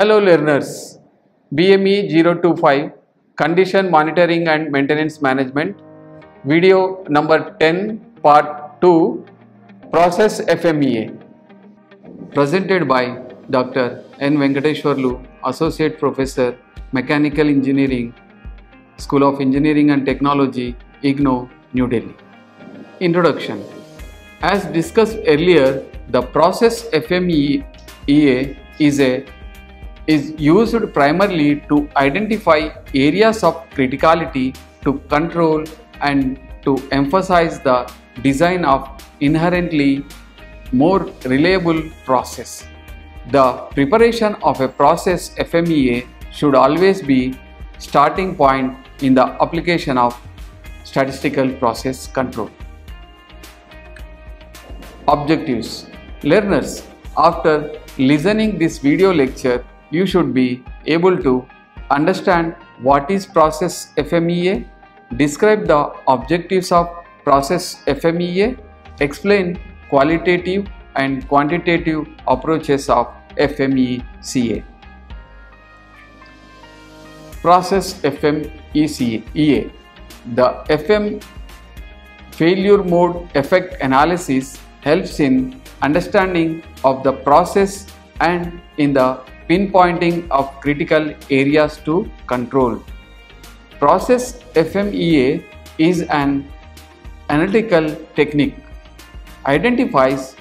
Hello learners, BME 025 Condition Monitoring and Maintenance Management, video number 10 part 2 Process FMEA, presented by Dr. N. Venkateshwarlu, Associate Professor, Mechanical Engineering, School of Engineering and Technology, IGNOU, New Delhi. Introduction. As discussed earlier, the process FMEA is used primarily to identify areas of criticality, to control and to emphasize the design of inherently more reliable process. The preparation of a process FMEA should always be starting point in the application of statistical process control. Objectives. Learners, after listening this video lecture, you should be able to understand what is process FMEA, describe the objectives of process FMEA, explain qualitative and quantitative approaches of FMEA. Process FMEA. The FM failure mode effect analysis helps in understanding of the process and in the pinpointing of critical areas to control. Process FMEA is an analytical technique, identifies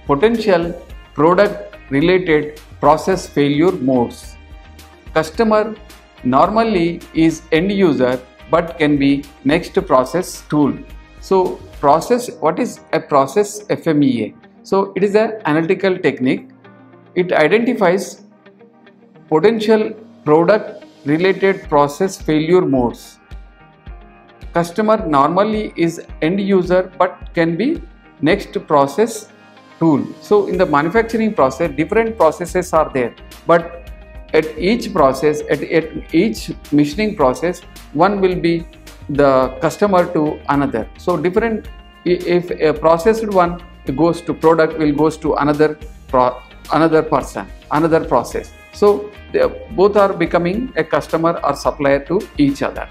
potential product related process failure modes. Customer normally is end user but can be next process tool. So what is a process FMEA? So it is an analytical technique. It identifies potential product related process failure modes. Customer normally is end user but can be next process tool. So in the manufacturing process, different processes are there, but at each process, at each machining process, one will be the customer to another. So different, if a processed one goes to product, will goes to another person, another process. So they both are becoming a customer or supplier to each other.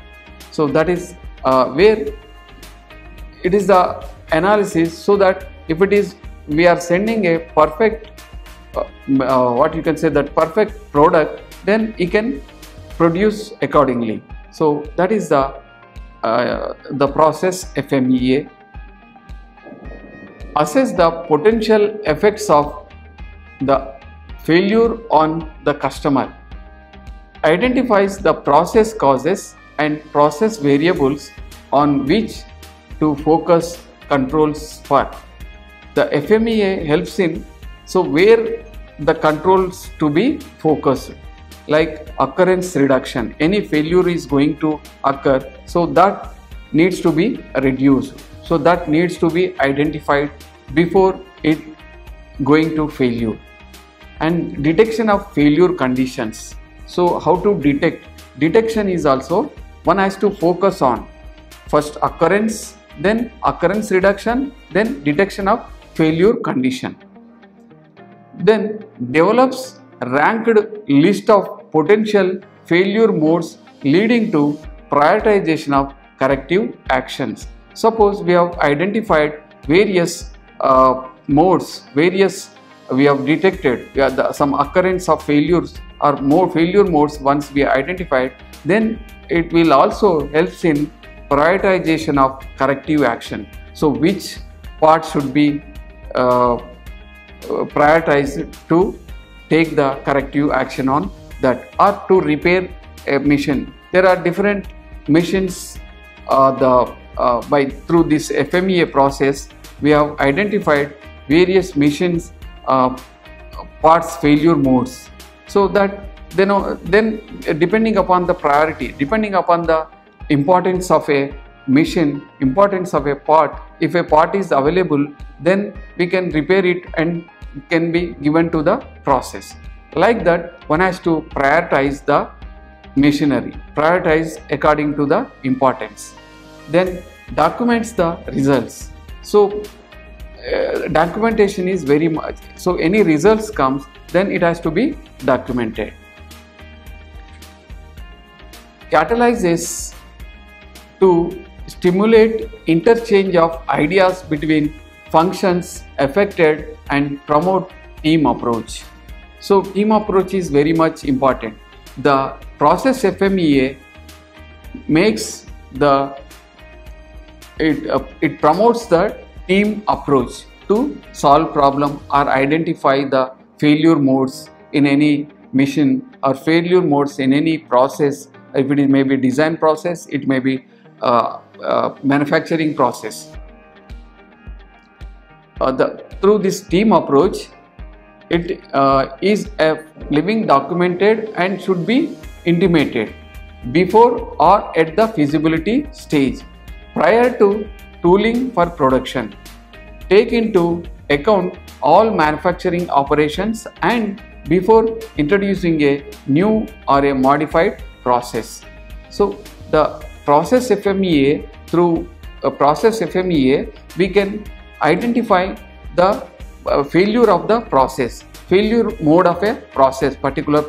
So that is where it is the analysis, so that if it is we are sending a perfect what you can say that perfect product, then it can produce accordingly. So that is the process FMEA. Assess the potential effects of the failure on the customer. Identifies the process causes and process variables on which to focus controls for. The FMEA helps in where the controls to be focused, like occurrence reduction. Any failure is going to occur, so that needs to be reduced. So that needs to be identified before it going to failure. And detection of failure conditions. So how to detect? Detection is also one has to focus on first occurrence, then occurrence reduction, then detection of failure condition. Then develops ranked list of potential failure modes leading to prioritization of corrective actions. Suppose we have identified various modes, we have detected some occurrence of failures or more failure modes. Once we identified, then it will also help in prioritization of corrective action. So which part should be prioritized to take the corrective action on that, or to repair a machine. There are different machines. Through this FMEA process, we have identified various machines parts failure modes. So that then depending upon the priority, depending upon the importance of a machine, importance of a part, if a part is available, then we can repair it and can be given to the process. Like that, one has to prioritize the machinery, prioritize according to the importance. Then documents the results. So documentation is very much, so any results comes, then it has to be documented. catalyzes to stimulate interchange of ideas between functions affected and promote team approach. So team approach is very much important. The process FMEA makes it promotes the team approach to solve problem or identify the failure modes in any mission or failure modes in any process. If it is maybe design process, it may be manufacturing process. Through this team approach, it is a living documented and should be intimated before or at the feasibility stage prior to tooling for production. Take into account all manufacturing operations and before introducing a new or a modified process. So the process FMEA, through a process FMEA, we can identify the failure of the process, failure mode of a process, particular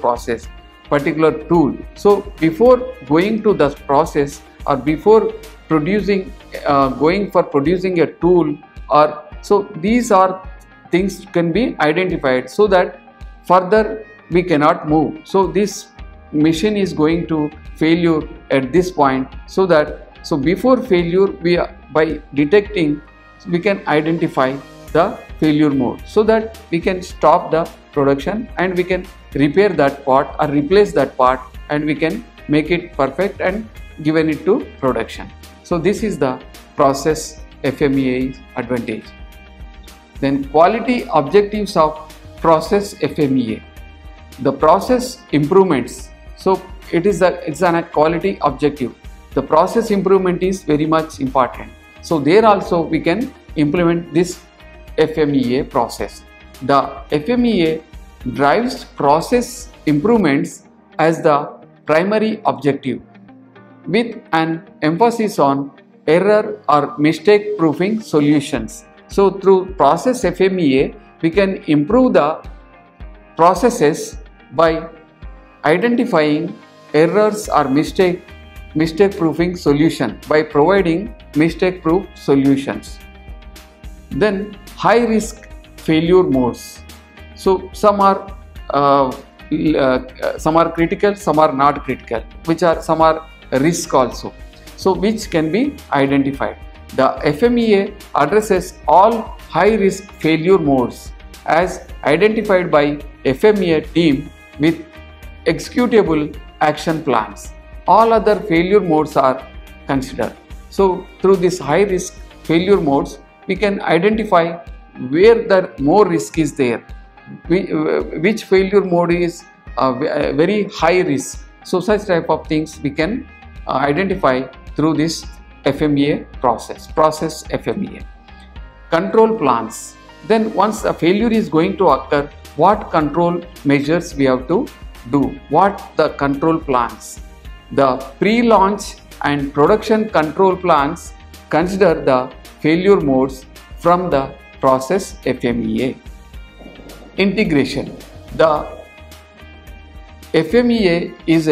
tool. So before going to the process or before producing, going for producing a tool, or so these are things can be identified so that further we cannot move. So this machine is going to failure at this point, so before failure by detecting we can identify the failure mode so that we can stop the production and we can repair that part or replace that part and we can make it perfect and given it to production. So this is the process FMEA's advantage. Then quality objectives of process FMEA. The process improvements. So it's a quality objective. The process improvement is very much important. So there also we can implement this FMEA process. The FMEA drives process improvements as the primary objective with an emphasis on error or mistake proofing solutions. So through process FMEA we can improve the processes by identifying errors or mistake proofing solution by providing mistake proof solutions. Then high risk failure modes. So some are critical, some are not critical, some are risk also. So which can be identified. The FMEA addresses all high risk failure modes as identified by FMEA team with executable action plans. All other failure modes are considered. So through this high risk failure modes we can identify where the more risk is there, which failure mode is very high risk. So such type of things we can identify through this FMEA process FMEA. Control plans. Then once a failure is going to occur, what control measures we have to do, what the control plans. The pre-launch and production control plans consider the failure modes from the process FMEA. Integration. The FMEA is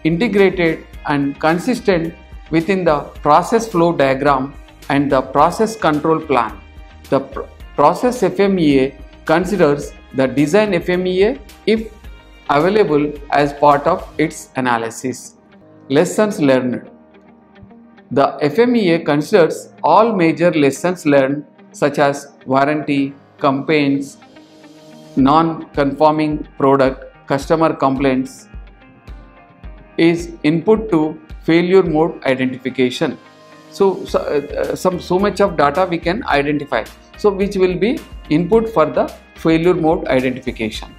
integrated and consistent within the process flow diagram and the process control plan. The process FMEA considers the design FMEA if available as part of its analysis. Lessons learned. The FMEA considers all major lessons learned such as warranty, complaints, non-conforming product, customer complaints is input to failure mode identification. So much of data we can identify. So which will be input for the failure mode identification.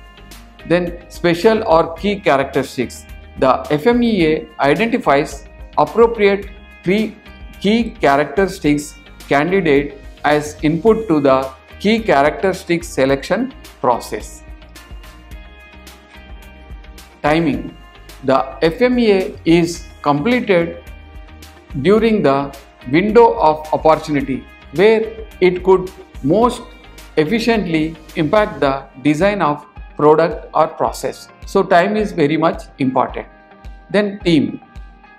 Then special or key characteristics. The FMEA identifies appropriate key characteristics candidate as input to the key characteristics selection process. Timing. The FMEA is completed during the window of opportunity where it could most efficiently impact the design of product or process. So time is very much important. Then team.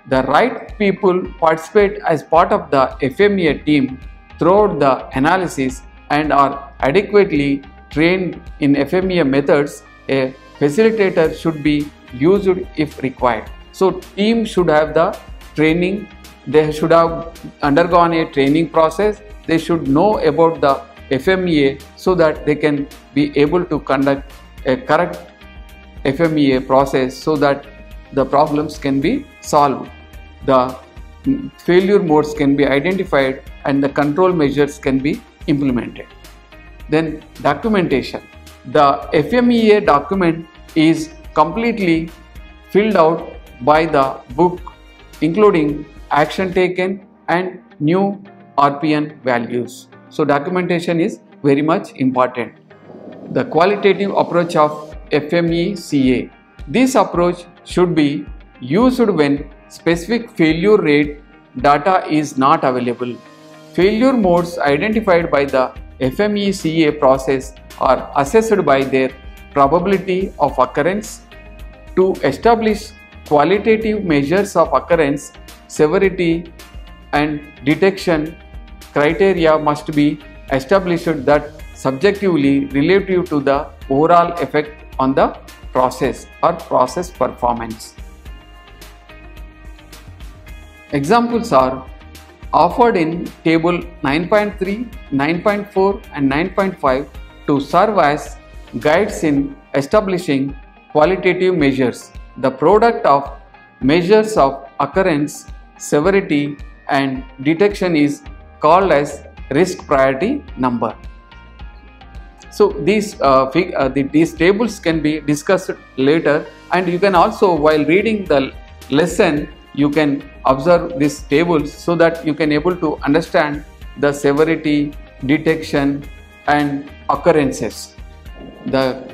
The right people participate as part of the FMEA team throughout the analysis and are adequately trained in FMEA methods, a facilitator should be used if required. So team should have the training, they should have undergone a training process, they should know about the FMEA so that they can be able to conduct a correct FMEA process so that the problems can be solved, the failure modes can be identified and the control measures can be implemented. Then documentation. The FMEA document is completely filled out by the book, including action taken and new RPN values. So documentation is very much important. The qualitative approach of FMECA. This approach should be used when specific failure rate data is not available. Failure modes identified by the FMECA process are assessed by their probability of occurrence. To establish qualitative measures of occurrence, severity and detection criteria must be established that subjectively relative to the overall effect on the process or process performance. Examples are offered in table 9.3, 9.4 and 9.5 to serve as guides in establishing qualitative measures. The product of measures of occurrence, severity and detection is called as risk priority number. So these tables can be discussed later, and you can also, while reading the lesson, you can observe these tables so that you can able to understand the severity, detection and occurrences. The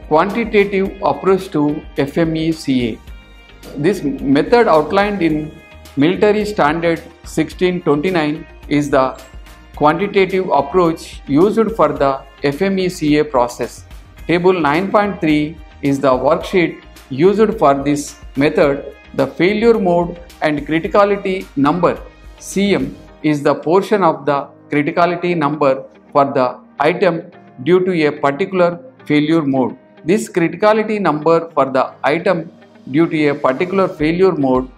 quantitative approach to FMECA. This method outlined in Military Standard 1629 is the quantitative approach used for the FMECA process. Table 9.3 is the worksheet used for this method. The failure mode and criticality number CM is the portion of the criticality number for the item due to a particular failure mode. This criticality number for the item due to a particular failure mode,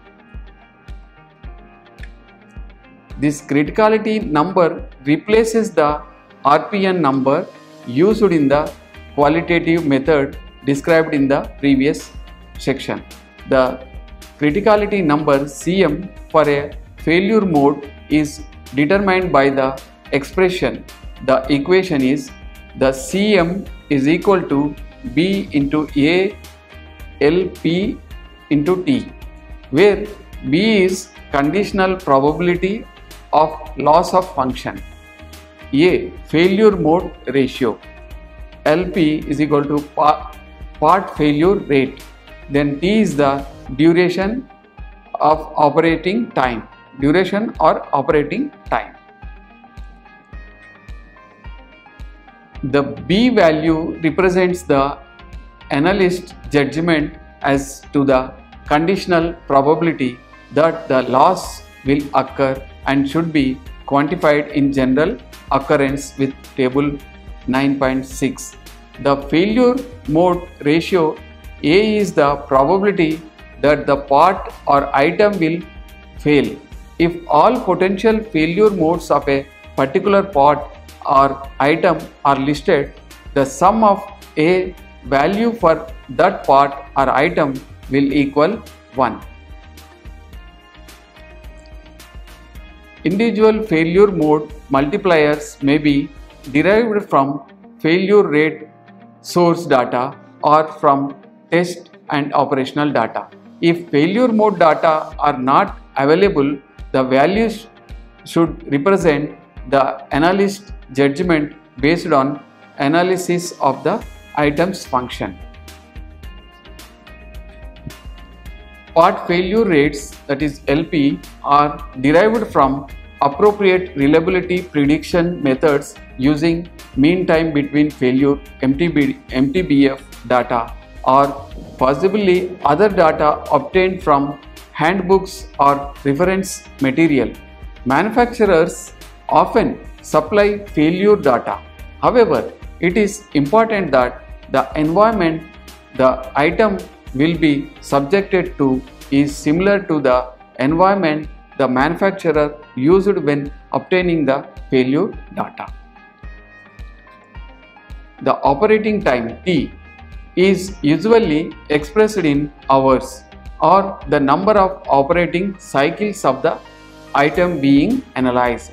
this criticality number replaces the RPN number used in the qualitative method described in the previous section. The criticality number CM for a failure mode is determined by the expression. The equation is the CM is equal to B into A LP into T, where B is conditional probability of loss of function, A failure mode ratio, LP is equal to part failure rate, then T is the duration of operating time, duration or operating time. The B value represents the analyst judgment as to the conditional probability that the loss will occur and should be quantified in general occurrence with table 9.6. The failure mode ratio A is the probability that the part or item will fail. If all potential failure modes of a particular part or item are listed, the sum of A value for that part or item will equal 1. Individual failure mode multipliers may be derived from failure rate source data or from test and operational data. If failure mode data are not available, the values should represent the analyst judgment based on analysis of the item's function. Part failure rates, that is LP, are derived from appropriate reliability prediction methods using mean time between failure MTBF data or possibly other data obtained from handbooks or reference material. Manufacturers often supply failure data. However, it is important that the environment the item will be subjected to is similar to the environment the manufacturer used when obtaining the failure data. The operating time T is usually expressed in hours or the number of operating cycles of the item being analyzed.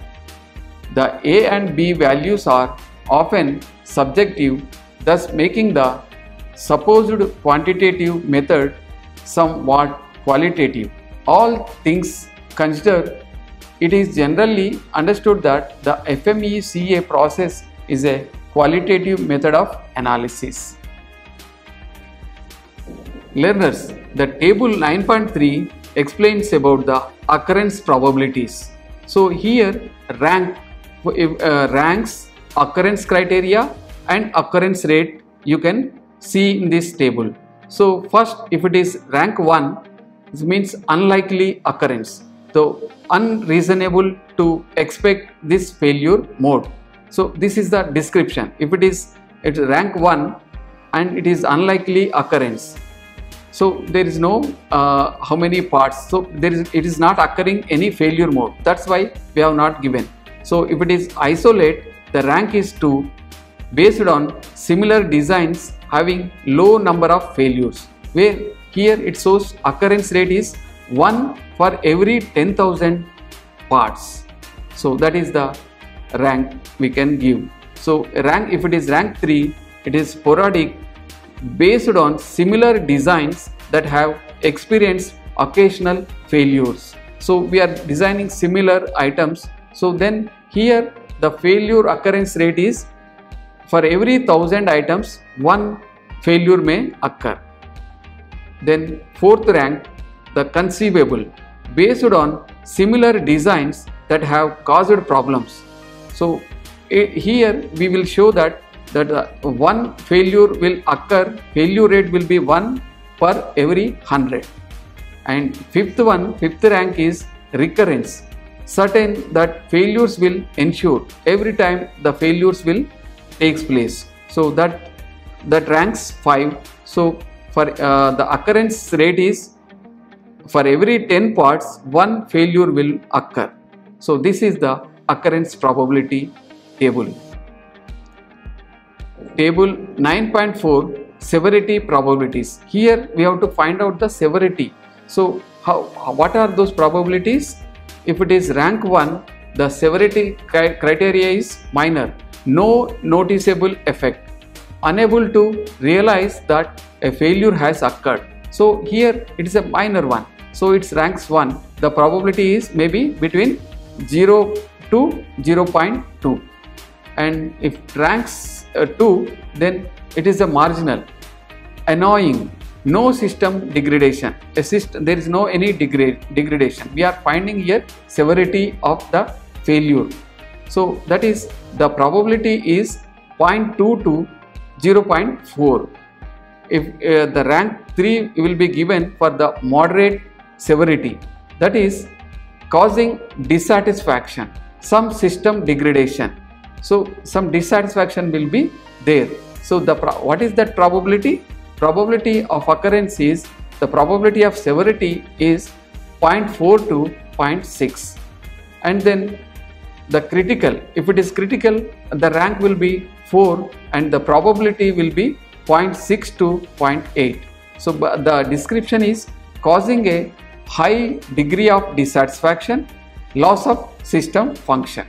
The A and B values are often subjective, thus making the supposed quantitative method somewhat qualitative. All things considered, it is generally understood that the FMECA process is a qualitative method of analysis. Learners, the table 9.3 explains about the occurrence probabilities. So here ranks, occurrence criteria and occurrence rate you can see in this table. So first, if it is rank 1, this means unlikely occurrence, so unreasonable to expect this failure mode. So this is the description. If it's rank 1 and it is unlikely occurrence, so there is no how many parts, so it is not occurring any failure mode, that's why we have not given. So if it is isolate, the rank is 2 based on similar designs having low number of failures, where here it shows occurrence rate is 1 for every 10,000 parts. So that is the rank we can give. So rank, if it is rank 3, it is sporadic based on similar designs that have experienced occasional failures. So we are designing similar items, so then here the failure occurrence rate is for every 1000 items 1 failure may occur. Then fourth rank, the conceivable, based on similar designs that have caused problems. So here we will show that one failure will occur, failure rate will be 1 per every 100. And fifth rank is recurrence, certain that failures will ensure every time the failures will takes place. So that ranks 5. So for the occurrence rate is for every 10 parts 1 failure will occur. So this is the occurrence probability table. Table 9.4, severity probabilities. Here we have to find out the severity. So what are those probabilities? If it is rank 1, the severity criteria is minor, no noticeable effect, unable to realize that a failure has occurred. So here it is a minor one, so it's ranks 1. The probability is maybe between 0 to 0.2, and if it ranks 2, then it is a marginal. Annoying, no system degradation, there is no any degradation. We are finding here severity of the failure. So that is, the probability is 0.2 to 0.4. If the rank 3 will be given for the moderate severity, that is causing dissatisfaction, some system degradation. So some dissatisfaction will be there. So what is that probability? Probability of occurrence is, the probability of severity is 0.4 to 0.6. And then the critical, if it is critical, the rank will be 4 and the probability will be 0.6 to 0.8. So the description is causing a high degree of dissatisfaction, loss of system function.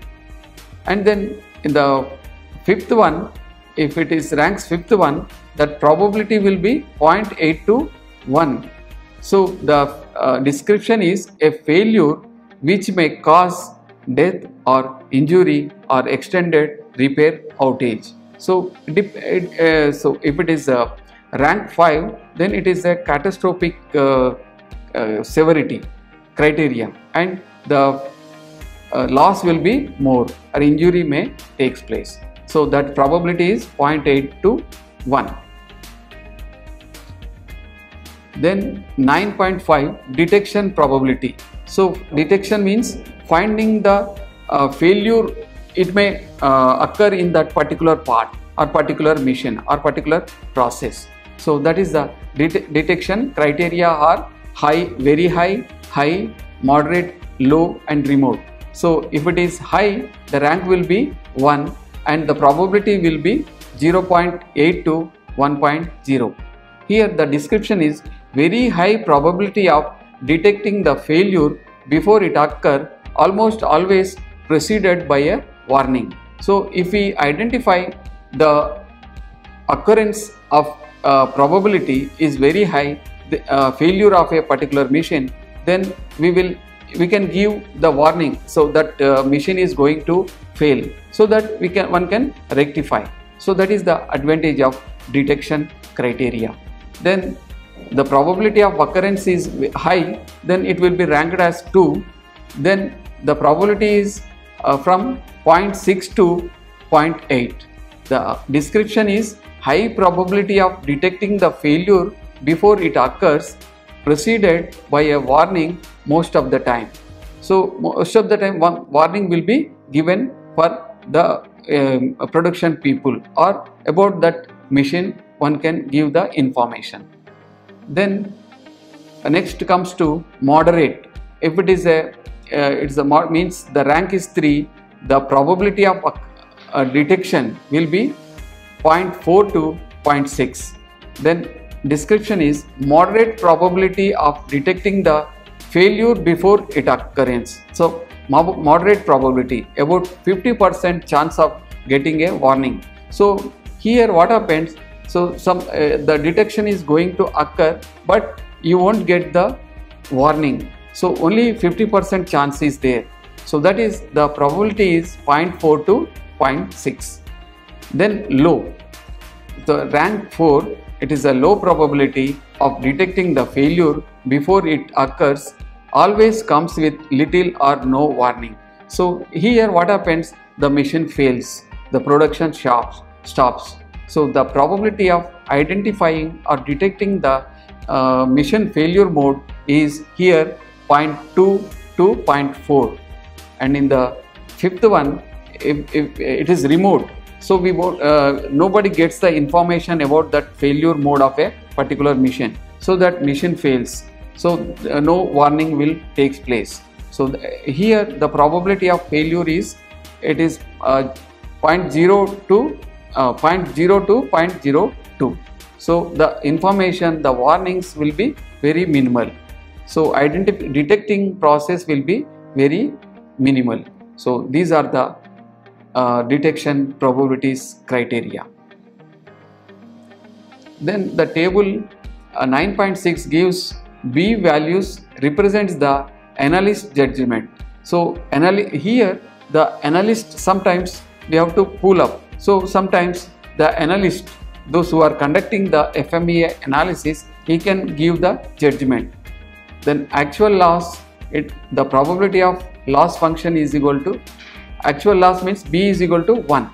And then in the fifth one, if it is ranks fifth one, that probability will be 0.8 to 1. So the description is a failure which may cause death or injury or extended repair outage. So if it is rank 5, then it is a catastrophic severity criteria, and the loss will be more or injury may takes place. So that probability is 0.8 to 1. Then 9.5 detection probability. So detection means finding the failure. It may occur in that particular part or particular mission or particular process. So that is the detection criteria are high, very high, high, moderate, low and remote. So if it is high, the rank will be 1 and the probability will be 0.8 to 1.0. Here the description is very high probability of detecting the failure before it occur, almost always preceded by a warning. So if we identify the occurrence of probability is very high, the failure of a particular mission, then we can give the warning so that mission is going to fail, so that one can rectify. So that is the advantage of detection criteria. Then the probability of occurrence is high, then it will be ranked as 2. Then the probability is from 0.6 to 0.8. The description is high probability of detecting the failure before it occurs, preceded by a warning most of the time. So most of the time one warning will be given for the production people, or about that mission one can give the information. Then next comes to moderate. If it is means the rank is 3, the probability of detection will be 0.4 to 0.6. Then description is moderate probability of detecting the failure before it occurrence. So moderate probability, about 50% chance of getting a warning. So here what happens, so the detection is going to occur, but you won't get the warning. So only 50% chance is there. So that is the probability is 0.4 to 0.6. Then low. The rank 4, it is a low probability of detecting the failure before it occurs, always comes with little or no warning. So here what happens, the mission fails, the production stops. So the probability of identifying or detecting the mission failure mode is here 0.2 to 0.4. And in the fifth one, if it is remote, so nobody gets the information about that failure mode of a particular mission, so that mission fails, so no warning will take place. So here the probability of failure is 0.0 to 0.02. So the information, the warnings will be very minimal. So detecting process will be very minimal. So these are the detection probabilities criteria. Then the table 9.6 gives B values represents the analyst judgment. So here the analyst, sometimes we have to pull up. So sometimes the analyst, those who are conducting the FMEA analysis, he can give the judgment. Then actual loss, the probability of loss function is equal to, actual loss means B is equal to 1.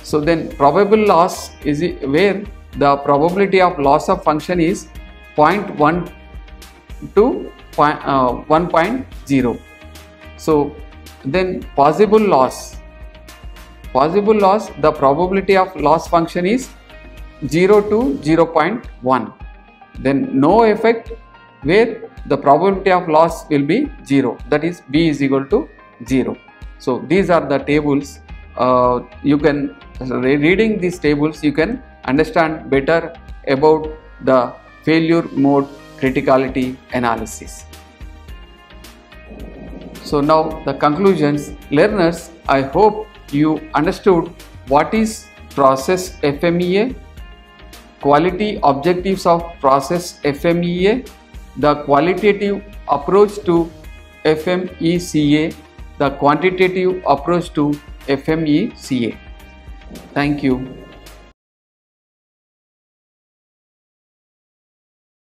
So then probable loss is where the probability of loss of function is 0.1 to 1.0. So then possible loss, the probability of loss function is 0 to 0.1. Then no effect, where the probability of loss will be 0, that is B is equal to 0. So these are the tables. You can, reading these tables, you can understand better about the failure mode criticality analysis. So now the conclusions. Learners, I hope you understood what is process FMEA, quality objectives of process FMEA, the qualitative approach to FMECA, the quantitative approach to FMECA. Thank you.